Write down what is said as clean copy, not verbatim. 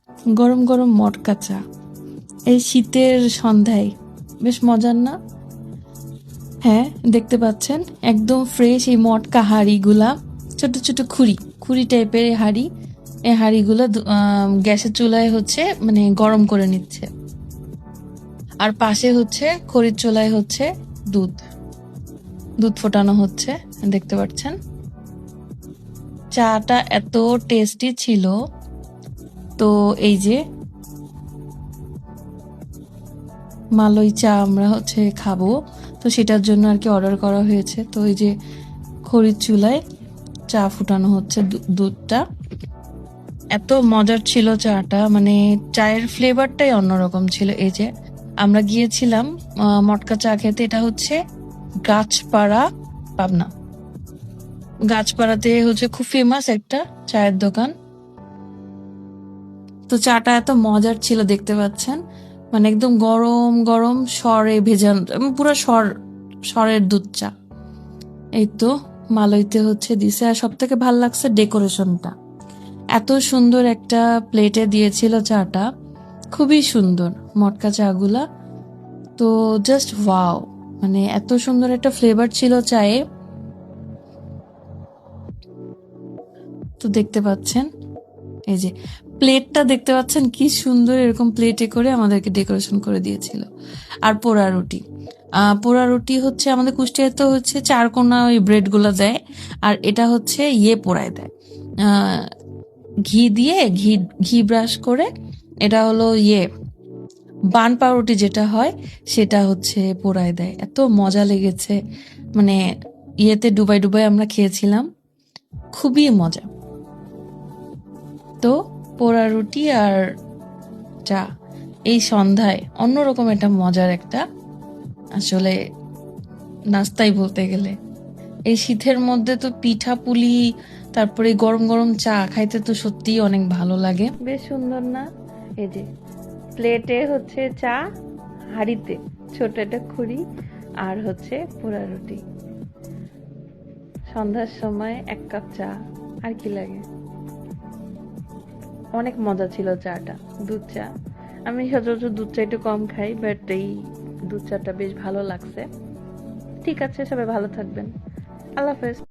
গরম গরম মটকা চা এই শীতের সন্ধ্যায় বেশ মজার না? হ্যাঁ, দেখতে পাচ্ছেন একদম ফ্রেশ এই মটকা হাঁড়িগুলা, ছোট ছোট খুরি খুরি টাইপের হাঁড়ি। এই হাঁড়িগুলো গ্যাসের চুলায় হচ্ছে মানে গরম করে নিচ্ছে, আর পাশে হচ্ছে খড়ির চুলায় হচ্ছে দুধ দুধ ফোটানো হচ্ছে, দেখতে পাচ্ছেন। চাটা এত টেস্টি ছিল। তো এই যে মালই চা আমরা হচ্ছে খাবো, তো সেটার জন্য আর কি অর্ডার করা হয়েছে। তো এই যে খড়ির চুলায় চা ফুটানো হচ্ছে, দুধটা এত মজার ছিল চাটা, মানে চায়ের ফ্লেভারটাই অন্যরকম ছিল। এই যে আমরা গিয়েছিলাম মটকা চা খেতে, এটা হচ্ছে গাছপাড়া, পাবনা। গাছপাড়াতে হচ্ছে খুব ফেমাস একটা চায়ের দোকান। তো চাটা এত মজার ছিল, দেখতে পাচ্ছেন, মানে একদম গরম গরম সরে ভেজান, পুরো সরের দুধ চা। এই তো মালইতে হচ্ছে দিছে। আর সব থেকে ভাল লাগছে ডেকোরেশনটা, এত সুন্দর একটা প্লেটে দিয়েছিল চাটা, খুবই সুন্দর মটকা চাগুলা। তো জাস্ট ওয়াও, মানে এত সুন্দর একটা ফ্লেভার ছিল চায়ে। তো দেখতে পাচ্ছেন এই যে প্লেটটা দেখতে পাচ্ছেন কি সুন্দর, এরকম প্লেটে করে আমাদেরকে ডেকোরেশন করে দিয়েছিল। আর পোড়া রুটি, পোড়া রুটি হচ্ছে আমাদের কুষ্টিয়ায় তো হচ্ছে চারকোনা ওই ব্রেড গুলো দেয়, আর এটা হচ্ছে পোড়ায় দেয় ঘি দিয়ে, ঘি ঘি ব্রাশ করে। এটা হলো বান পাউরুটি যেটা হয় সেটা হচ্ছে পোড়ায় দেয়। এত মজা লেগেছে, মানে ডুবাই ডুবাই আমরা খেয়েছিলাম, খুবই মজা। তো পোড়া রুটি আর চা এই সন্ধ্যায় অন্যরকম একটা মজার একটা আসলে নাস্তাই বলতে গেলে। এই শীতের মধ্যে তো পিঠা পুলি, তারপরে গরম গরম চা খাইতে তো সত্যিই অনেক ভালো লাগে। বেশ সুন্দর না? এই যে প্লেটে হচ্ছে চা, হাঁড়িতে ছোট একটা খুরি, আর হচ্ছে পোড়া রুটি। সন্ধ্যার সময় এক কাপ চা, আর কি লাগে। অনেক মজা ছিল চাটা, দুধ চা। আমি সচরাচর দুধ চা একটু কম খাই, বাট এই দুধ চাটা বেশ ভালো লাগছে। ঠিক আছে, সবাই ভালো থাকবেন। আল্লাহ হাফেজ।